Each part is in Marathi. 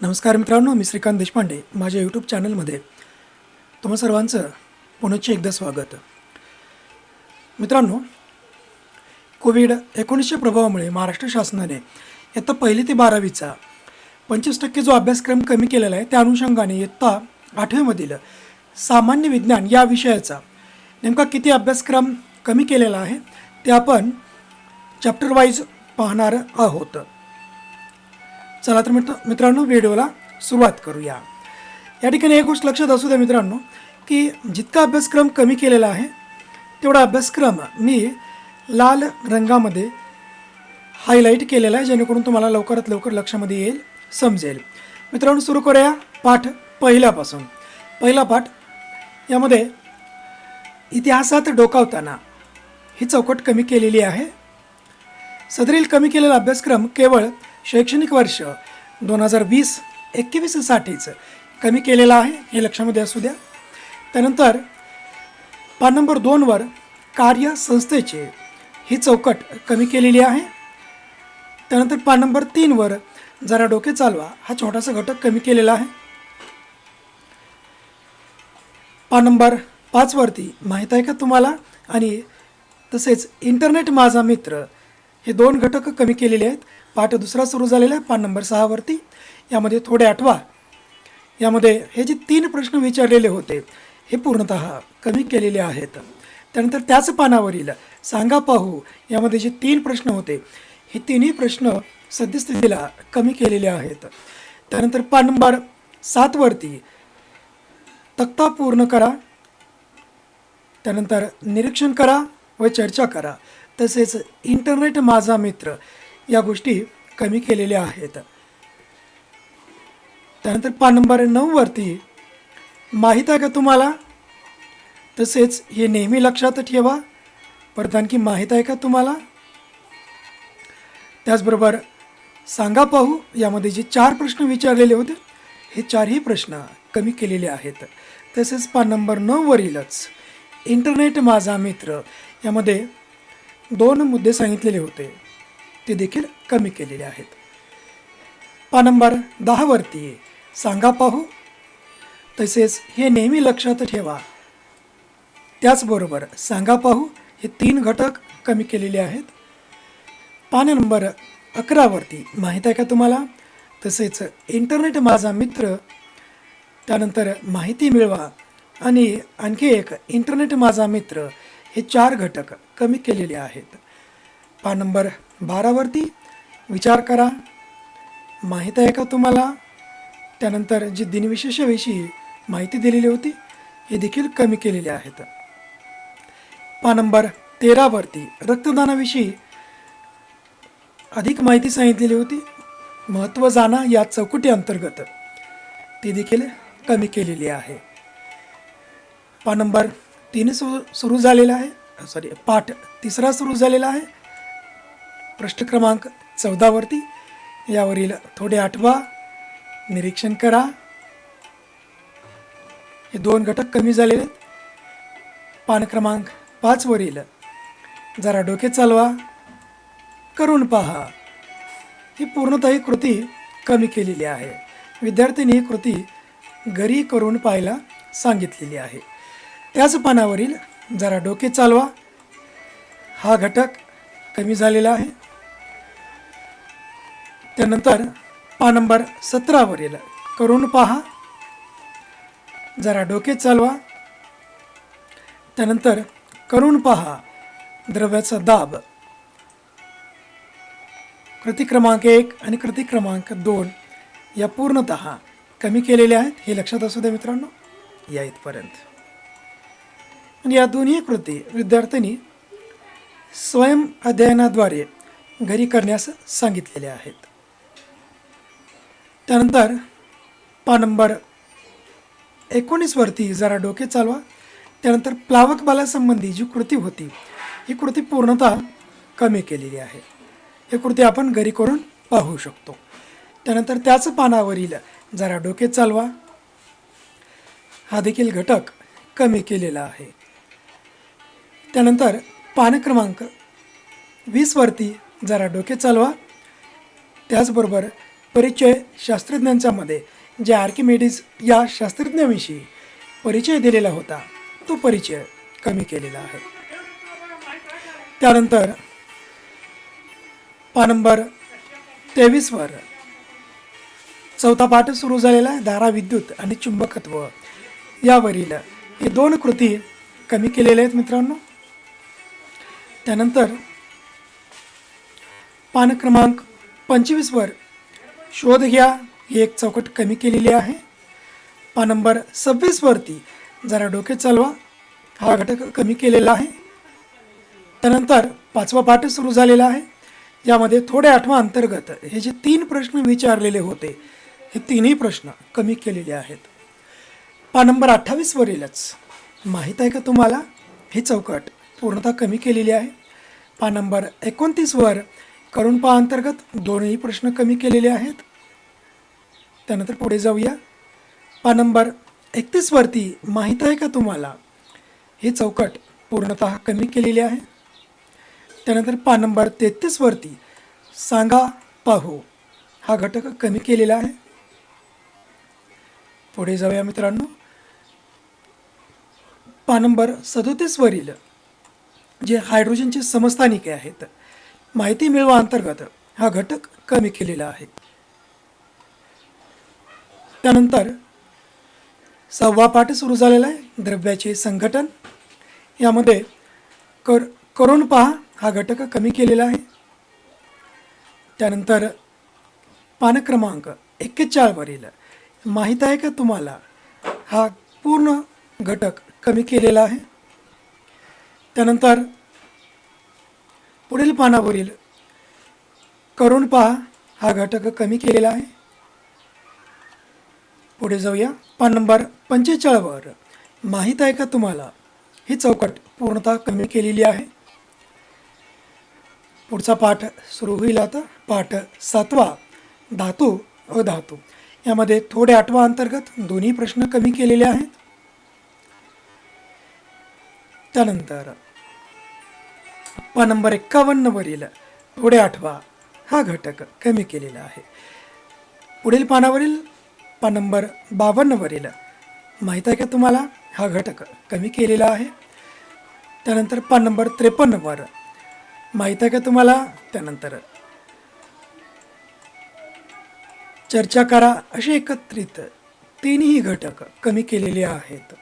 नमस्कार मित्रांनो, मी श्रीकांत देशपांडे. माझ्या यूट्यूब चॅनलमध्ये तुम्हा सर्वांचं पुनश्च एकदा स्वागत. मित्रांनो, कोविड-19च्या प्रभावामुळे महाराष्ट्र शासनाने इयत्ता 1ली ते 12वीचा 25% जो अभ्यासक्रम कमी केलेला आहे, त्या अनुषंगाने इयत्ता 8वीमधील सामान्य विज्ञान या विषयाचा नेमका किती अभ्यासक्रम कमी केलेला आहे ते आपण चॅप्टर वाईज पाहणार आहोत. चला तर मित्रांनो, व्हिडिओला सुरुवात करूया. या ठिकाणी एक गोष्ट लक्षात असू द्या मित्रांनो, की जितका अभ्यासक्रम कमी केलेला आहे तेवढा अभ्यासक्रम मी लाल रंगामध्ये हायलाईट केलेला आहे, जेणेकरून तुम्हाला लवकरात लवकर लक्षामध्ये येईल, समजेल. मित्रांनो, सुरू करूया पाठ पहिल्यापासून. पहिला पाठ यामध्ये इतिहासात डोकावताना ही चौकट कमी केलेली आहे. सदरील कमी केलेला अभ्यासक्रम केवळ शैक्षणिक वर्ष 2020-21साठीच कमी केलेला आहे, हे लक्षामध्ये असू द्या. त्यानंतर पान नंबर 2वर कार्यसंस्थेचे ही चौकट कमी केलेली आहे. त्यानंतर पान नंबर 3वर जरा डोके चालवा हा छोटासा घटक कमी केलेला आहे. पान नंबर 5वरती माहीत आहे का तुम्हाला आणि तसेच इंटरनेट माझा मित्र हे 2 घटक कमी केलेले आहेत. पाठ दुसरा सुरू झालेला आहे पान नंबर 6वरती. यामध्ये थोडे आठवा. यामध्ये हे जे 3 प्रश्न विचारलेले होते हे पूर्णतः कमी केलेले आहेत. त्यानंतर त्याच पानावरील सांगा पाहू यामध्ये जे 3 प्रश्न होते हे तिन्ही प्रश्न सद्यस्थितीला कमी केलेले आहेत. त्यानंतर पान नंबर 7वरती तक्ता पूर्ण करा, त्यानंतर निरीक्षण करा व चर्चा करा, तसेच इंटरनेट माझा मित्र या गोष्टी कमी केलेल्या आहेत. त्यानंतर पान नंबर 9वरती माहीत आहे का तुम्हाला, तसेच हे नेहमी लक्षात ठेवा. परत आणखी माहीत आहे का तुम्हाला. त्याचबरोबर सांगा पाहू यामध्ये जे 4 प्रश्न विचारलेले होते हे 4ही प्रश्न कमी केलेले आहेत. तसेच पान नंबर 9वरीलच इंटरनेट माझा मित्र यामध्ये 2 मुद्दे सांगितलेले होते ते देखील कमी केलेले आहेत. पान नंबर 10वरती सांगा पाहू, तसेच हे नेहमी लक्षात ठेवा. त्याचबरोबर सांगा पाहू हे 3 घटक कमी केलेले आहेत. पान नंबर 11वरती माहीत आहे का तुम्हाला, तसेच इंटरनेट माझा मित्र, त्यानंतर माहिती मिळवा आणि आणखी एक इंटरनेट माझा मित्र हे 4 घटक कमी केलेले आहेत. पान नंबर 12वरती विचार करा, माहीत आहे का तुम्हाला. त्यानंतर जी दिनविशेषाविषयी माहिती दिलेली होती हे देखील कमी केलेले आहेत. पान नंबर 13वरती रक्तदानाविषयी अधिक माहिती सांगितलेली होती, महत्त्व जाणा या चौकटी अंतर्गत ती देखील कमी केलेली आहे. पान नंबर 3 सुरू झालेला आहे, पाठ 3रा सुरू झालेला आहे. प्रश्न क्रमांक 14वरती यावरील थोडे आठवा, निरीक्षण करा. हे 2 घटक कमी झालेले आहेत. पान क्रमांक 5वरील जरा डोके चालवा, करून पहा ही पूर्णतः ही कृती कमी केलेली आहे. विद्यार्थ्यांनी ही कृती घरी करून पाहायला सांगितलेली आहे. त्याच पानावरील जरा डोके चालवा हा घटक कमी झालेला आहे. त्यानंतर पान नंबर 17वरील करून पहा, जरा डोके चालवा. त्यानंतर करून पहा द्रव्याचा दाब, कृती क्रमांक 1 आणि कृती क्रमांक 2 या पूर्णतः कमी केलेल्या आहेत, हे लक्षात असू द्या मित्रांनो या इथपर्यंत. आणि या दोन्ही कृती विद्यार्थ्यांनी स्वयं अध्ययनाद्वारे घरी करण्यास सांगितलेले आहेत. त्यानंतर पान नंबर 19वरती जरा डोके चालवा. त्यानंतर प्लावक बालासंबंधी जी कृती होती ही कृती पूर्णतः कमी केलेली आहे. ही कृती आपण घरी करून पाहू शकतो. त्यानंतर त्याच पानावरील जरा डोके चालवा हा देखील घटक कमी केलेला आहे. त्यानंतर पान क्रमांक 20वरती जरा डोके चालवा. त्याचबरोबर परिचय शास्त्रज्ञांच्यामध्ये जे आर्किमेडीज या शास्त्रज्ञाविषयी परिचय दिलेला होता तो परिचय कमी केलेला आहे. त्यानंतर पान नंबर 23वर चौथा पाठ सुरू झालेला आहे. धारा, विद्युत आणि चुंबकत्व यावरील हे 2 कृती कमी केलेल्या आहेत मित्रांनो. त्यानंतर पान क्रमांक 25वर शोध घ्या ही एक चौकट कमी केलेली आहे. पान नंबर 26वरती जरा डोके चालवा हा घटक कमी केलेला आहे. त्यानंतर 5वा पाठ सुरू झालेला आहे. यामध्ये थोडे आठवा अंतर्गत हे जे 3 प्रश्न विचारलेले होते हे 3ही प्रश्न कमी केलेले आहेत. पान नंबर 28वरीलच माहीत आहे का तुम्हाला ही चौकट पूर्णतः कमी केलेली आहे. पान नंबर 29वर करून पहा अंतर्गत 2ही प्रश्न कमी केलेले आहेत. त्यानंतर पुढे जाऊया. पान नंबर 31वरती माहीत आहे का तुम्हाला ही चौकट पूर्णतः कमी केलेली आहे. त्यानंतर पान नंबर 33वरती सांगा पाहू हा घटक कमी केलेला आहे. पुढे जाऊया मित्रांनो. पान नंबर 37वरील जे हायड्रोजनचे समस्थानिके आहेत माहिती मिळवा अंतर्गत हा घटक कमी केलेला आहे. त्यानंतर 6वा पाठ सुरू झालेला आहे. द्रव्याचे संघटन यामध्ये करून पहा हा घटक कमी केलेला आहे. त्यानंतर पान क्रमांक 41वरील माहीत आहे का तुम्हाला हा पूर्ण घटक कमी केलेला आहे. त्यानंतर पुढील पानावरील करून पहा हा घटक कमी केलेला आहे. पुढे जाऊया. पान नंबर 45वर माहीत आहे का तुम्हाला ही चौकट पूर्णतः कमी केलेली आहे. पुढचा पाठ सुरू होईल आता. पाठ 7वा धातू अधातू यामध्ये थोडे 8वा अंतर्गत 2ही प्रश्न कमी केलेले आहेत. त्यानंतर पान नंबर 51वरील थोडे 8वा हा घटक कमी केलेला आहे. पुढील पानावरील पान नंबर 52वरील माहीत आहे का तुम्हाला हा घटक कमी केलेला आहे. त्यानंतर पान नंबर 53वर माहीत आहे का तुम्हाला. त्यानंतर चर्चा करा असे एकत्रित 3ही घटक कमी केलेले आहेत.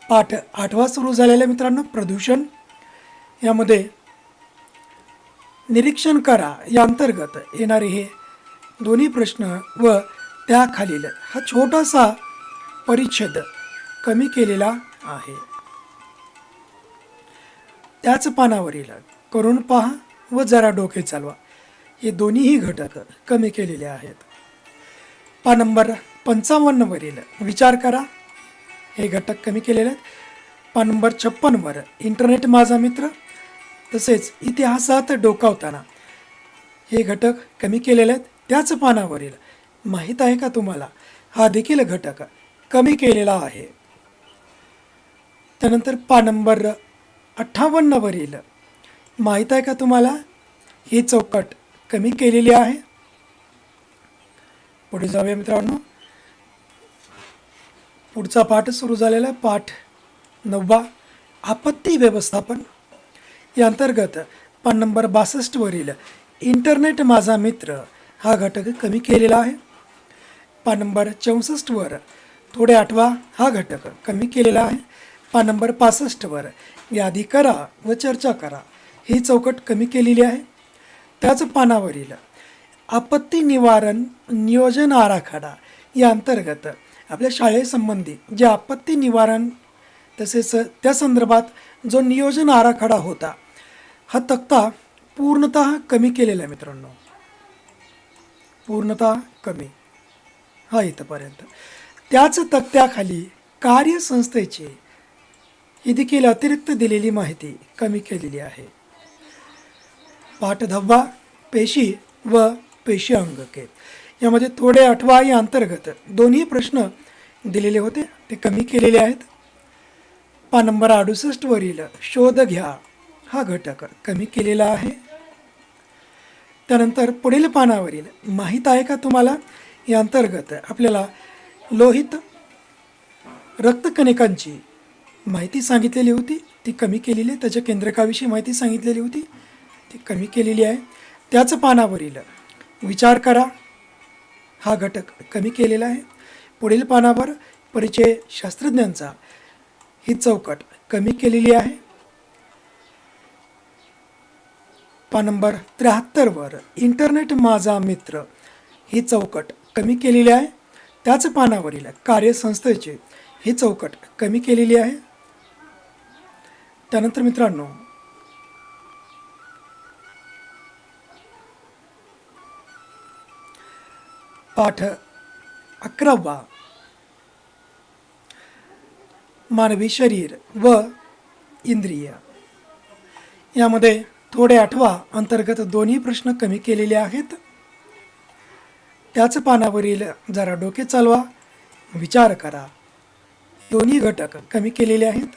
पाठ 8वा सुरू झालेला मित्रांनो प्रदूषण यामध्ये निरीक्षण करा या अंतर्गत येणारे हे 2ही प्रश्न व त्याखालील हा छोटासा परिच्छेद कमी केलेला आहे. त्याच पानावरील करून पहा व जरा डोके चालवा हे 2ही घटक कमी केलेले आहेत. पान नंबर 55वरील विचार करा हे घटक कमी केलेले आहेत. पान नंबर 56वर इंटरनेट माझा मित्र तसेच इतिहासात डोकावताना हे घटक कमी केलेले आहेत. त्याच पानावरील माहीत आहे का तुम्हाला हा देखील घटक कमी केलेला आहे. त्यानंतर पान नंबर 58वरील माहीत आहे का तुम्हाला ही चौकट कमी केलेली आहे. पुढे जाऊया मित्रांनो. पुढचा पाठ सुरू झालेला आहे. पाठ 9वा आपत्ती व्यवस्थापन या अंतर्गत पान नंबर 62वरील इंटरनेट माझा मित्र हा घटक कमी केलेला आहे. पान नंबर 64वर थोडे 8वा हा घटक कमी केलेला आहे. पान नंबर 65वर यादी करा व चर्चा करा ही चौकट कमी केलेली आहे. त्याच पानावरील आपत्ती निवारण नियोजन आराखडा या अंतर्गत आपल्या शाळेसंबंधी जे आपत्ती निवारण तसेच त्या संदर्भात जो नियोजन आराखडा होता हा तक्ता पूर्णतः कमी केलेला आहे मित्रांनो. पूर्णतः कमी हा इथपर्यंत. त्याच तक्त्याखाली कार्यसंस्थेची ही देखील अतिरिक्त दिलेली माहिती कमी केलेली आहे. पाठ 10वा पेशी व पेशी अंगके यामध्ये थोडे 8वा या अंतर्गत 2ही प्रश्न दिलेले होते ते कमी केलेले आहेत. पान नंबर 68वरील शोध घ्या हा घटक कमी केलेला आहे. त्यानंतर पुढील पानावरील माहीत आहे का तुम्हाला या अंतर्गत आपल्याला लोहित रक्तकणिकांची माहिती सांगितलेली होती, ती कमी केलेली आहे. त्याच्या केंद्रकाविषयी माहिती सांगितलेली होती, ती कमी केलेली आहे. त्याच पानावरील विचार करा हा घटक कमी केलेला आहे. पुढील पानावर परिचय शास्त्रज्ञांचा ही चौकट कमी केलेली आहे. पान नंबर 73 वर इंटरनेट माझा मित्र ही चौकट कमी केलेली आहे. त्याच पानावरील कार्यसंस्थेचे ही चौकट कमी केलेली आहे. त्यानंतर मित्रांनो पाठ 11 मानवी शरीर व इंद्रिय यामध्ये थोडे आठवा अंतर्गत दोन्ही प्रश्न कमी केलेले आहेत. त्याच पानावरील जरा डोके चालवा, विचार करा, दोन्ही घटक कमी केलेले आहेत.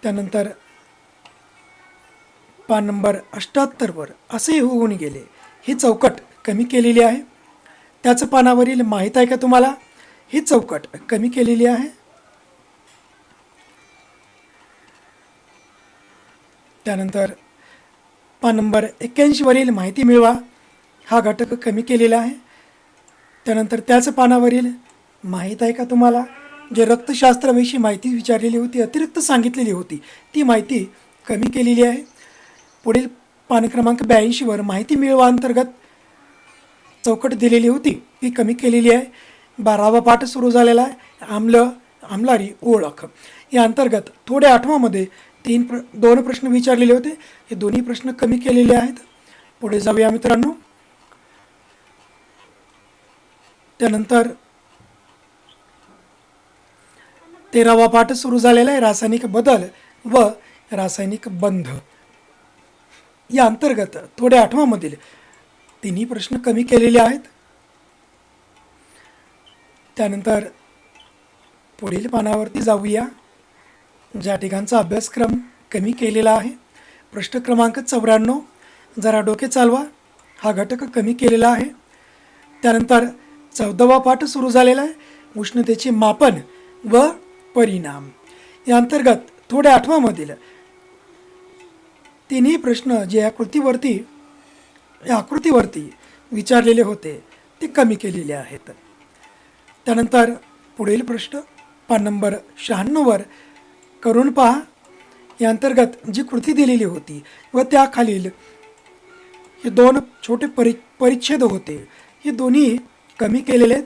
त्यानंतर पान नंबर 78 वर असे होऊन गेले ही चौकट कमी केलेली आहे. त्याच पानावरील माहीत आहे का तुम्हाला ही चौकट कमी केलेली आहे. त्यानंतर पान नंबर 81 वरील माहिती मिळवा हा घटक कमी केलेला आहे. त्यानंतर त्याच पानावरील माहीत आहे का तुम्हाला जे रक्तशास्त्राविषयी माहिती विचारलेली होती, अतिरिक्त सांगितलेली होती, ती माहिती कमी केलेली आहे. पुढील पान क्रमांक 82 वर माहिती मिळवा अंतर्गत चौकट दिलेली होती, ती कमी केलेली आहे. 12वा पाठ सुरू झालेला आहे. आमलारी ओळख या अंतर्गत थोड्या आठवामध्ये 2 प्रश्न विचारलेले होते, हे दोन्ही प्रश्न कमी केलेले आहेत. पुढे जाऊया मित्रांनो. त्यानंतर 13वा पाठ सुरू झालेला आहे. रासायनिक बदल व रासायनिक बंध या अंतर्गत थोड्या आठवामधील तिन्ही प्रश्न कमी केलेले आहेत. त्यानंतर पुढील पानावरती जाऊया. ज्या ठिकाणचा अभ्यासक्रम कमी केलेला आहे, प्रश्न क्रमांक 94 जरा डोके चालवा हा घटक कमी केलेला आहे. त्यानंतर 14वा पाठ सुरू झालेला आहे. उष्णतेचे मापन व परिणाम या अंतर्गत थोड्या आठवामधील तिन्ही प्रश्न जे आकृतीवरती विचारलेले होते ते कमी केलेले आहेत. त्यानंतर पुढील प्रश्न पान नंबर 96 वर करून पहा या अंतर्गत जी कृती दिलेली होती व त्याखालील हे 2 छोटे परिच्छेद होते, हे दोन्ही कमी केलेले आहेत.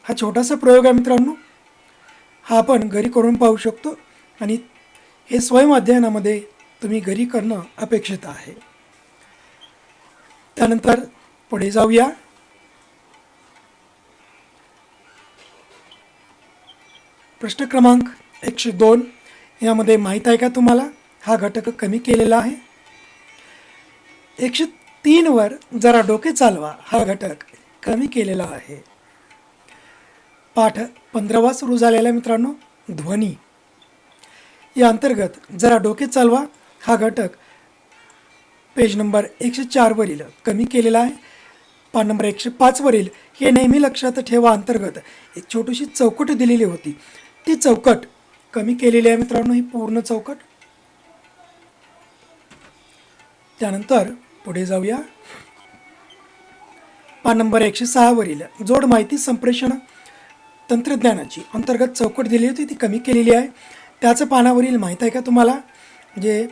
हा छोटासा प्रयोग आहे मित्रांनो, हा आपण घरी करून पाहू शकतो आणि हे स्वयं अध्ययनामध्ये तुम्ही घरी करणं अपेक्षित आहे. त्यानंतर पुढे जाऊया. प्रश्न क्रमांक 102 यामध्ये माहीत आहे का तुम्हाला हा घटक कमी केलेला आहे. 103 वर जरा डोके चालवा हा घटक कमी केलेला आहे. पाठ 15वा सुरू झालेला आहे मित्रांनो, ध्वनी या अंतर्गत जरा डोके चालवा हा घटक पेज नंबर 104 वरील कमी केलेला आहे. पान नंबर 105 वरील हे नेहमी लक्षात ठेवा अंतर्गत एक छोटीशी चौकट दिलेली होती, ती चौकट कमी केलेली आहे मित्रांनो, ही पूर्ण चौकट. त्यानंतर पुढे जाऊया. पान नंबर 106 वरील जोड माहिती संप्रेषण तंत्रज्ञानाची अंतर्गत चौकट दिली होती, ती कमी केलेली आहे. त्याचं पानावरील माहीत आहे का तुम्हाला जे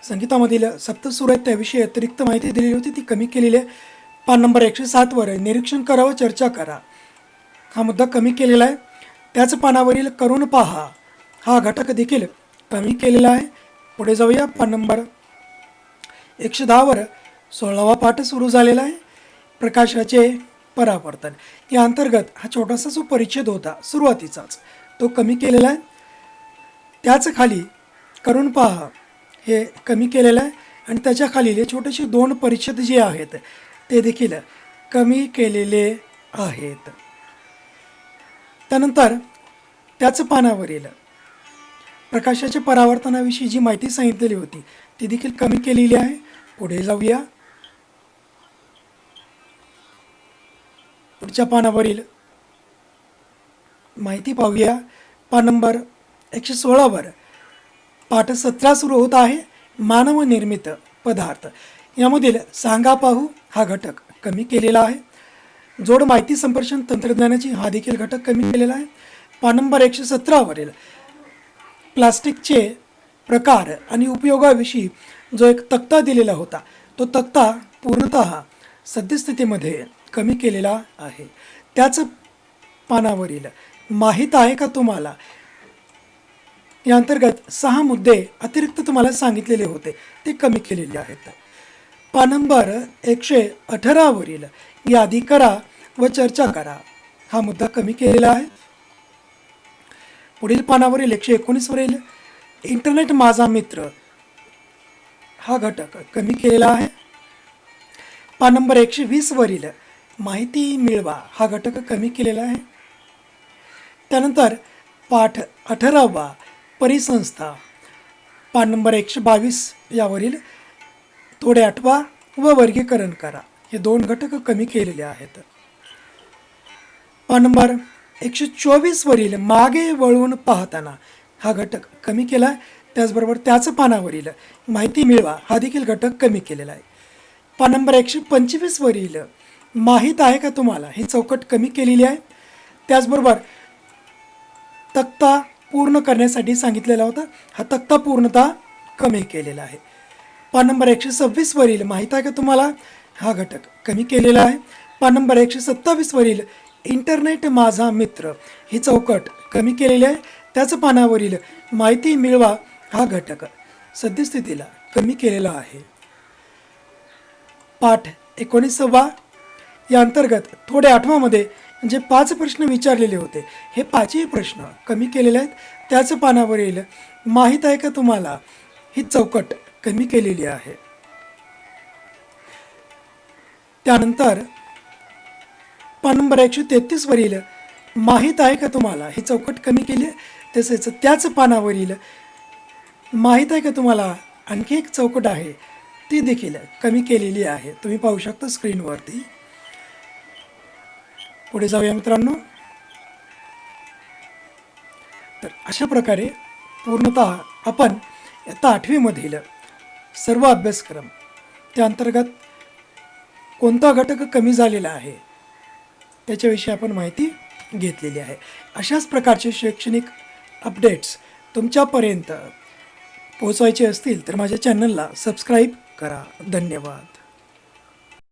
संगीतामधील सप्तसूर आहेत त्याविषयी अतिरिक्त माहिती दिलेली होती, ती कमी केलेली आहे. पान नंबर 107 वर निरीक्षण करा व चर्चा करा हा मुद्दा कमी केलेला आहे. त्याच पानावरील करून पहा हा घटक देखील कमी केलेला आहे. पुढे जाऊया. पान नंबर 110 वर 16वा पाठ सुरू झालेला आहे. प्रकाशाचे परावर्तन या अंतर्गत हा छोटासा जो परिच्छेद होता सुरुवातीचाच तो कमी केलेला आहे. त्याच खाली करून पहा हे कमी केलेलं आहे आणि त्याच्या खाली हे छोटेसे 2 परिच्छेद जे आहेत ते देखील कमी केलेले आहेत. त्यानंतर त्याच पानावरील प्रकाशाच्या परावर्तनाविषयी जी माहिती सांगितलेली होती ती देखील कमी केलेली आहे. पुढे जाऊया. पुढच्या पानावरील माहिती पाहूया. पान नंबर 116वर पाठ 17 सुरू होत आहे. मानवनिर्मित पदार्थ यामधील सांगा पाहू हा घटक कमी केलेला आहे. जोड माहिती संप्रेषण तंत्रज्ञानाची हा देखील घटक कमी केलेला आहे. पान नंबर 117वरील प्लास्टिकचे प्रकार आणि उपयोगाविषयी जो एक तक्ता दिलेला होता तो तक्ता पूर्णतः सद्यस्थितीमध्ये कमी केलेला आहे. त्याच पानावरील माहीत आहे का तुम्हाला या अंतर्गत 6 मुद्दे अतिरिक्त तुम्हाला सांगितलेले होते ते कमी केलेले आहेत. पान नंबर 118वरील यादी करा व चर्चा करा हा मुद्दा कमी केलेला आहे. पुढील पानावरील 119वरील इंटरनेट माझा मित्र हा घटक कमी केलेला आहे. पान नंबर 120वरील माहिती मिळवा हा घटक कमी केलेला आहे. त्यानंतर पाठ 18वा परिसंस्था पान नंबर 122 यावरील थोडे आठवा व वर्गीकरण करा हे 2 घटक कमी केलेले आहेत. पान नंबर 124वरील मागे वळून पाहताना हा घटक कमी केला आहे. त्याचबरोबर त्याच पानावरील माहिती मिळवा हा देखील घटक कमी केलेला आहे. पान नंबर 125वरील माहीत आहे का तुम्हाला ही चौकट कमी केलेली आहे. त्याचबरोबर तक्ता पूर्ण करण्यासाठी सांगितलेला होता हा तक्ता पूर्णतः कमी केलेला आहे. पान नंबर 126वरील माहीत आहे का तुम्हाला हा घटक कमी केलेला आहे. पान नंबर 127वरील इंटरनेट माझा मित्र ही चौकट कमी केलेली आहे. त्याच पानावरील माहिती मिळवा हा घटक सद्यस्थितीला कमी केलेला आहे. पाठ 19वा या अंतर्गत थोडे आठवामध्ये जे 5 प्रश्न विचारलेले होते हे 5ही प्रश्न कमी केलेले आहेत. त्याच पानावरील माहीत आहे का तुम्हाला ही चौकट कमी केलेली आहे. त्यानंतर पान नंबर 133वरील माहीत आहे का तुम्हाला ही चौकट कमी केली आहे. तसेच त्याच पानावरील माहीत आहे का तुम्हाला आणखी एक चौकट आहे ती देखील कमी केलेली आहे. तुम्ही पाहू शकता स्क्रीनवरती. पुढे जाऊया मित्रांनो. तर अशा प्रकारे पूर्णतः आपण इयत्ता 8वीमधील सर्व अभ्यासक्रम त्या अंतर्गत कोणता घटक कमी झालेला आहे त्याच्याविषयी आपण माहिती घेतलेली आहे. अशाच प्रकारचे शैक्षणिक अपडेट्स तुमच्यापर्यंत पोहोचवायचे असतील तर माझ्या चॅनलला सबस्क्राईब करा. धन्यवाद.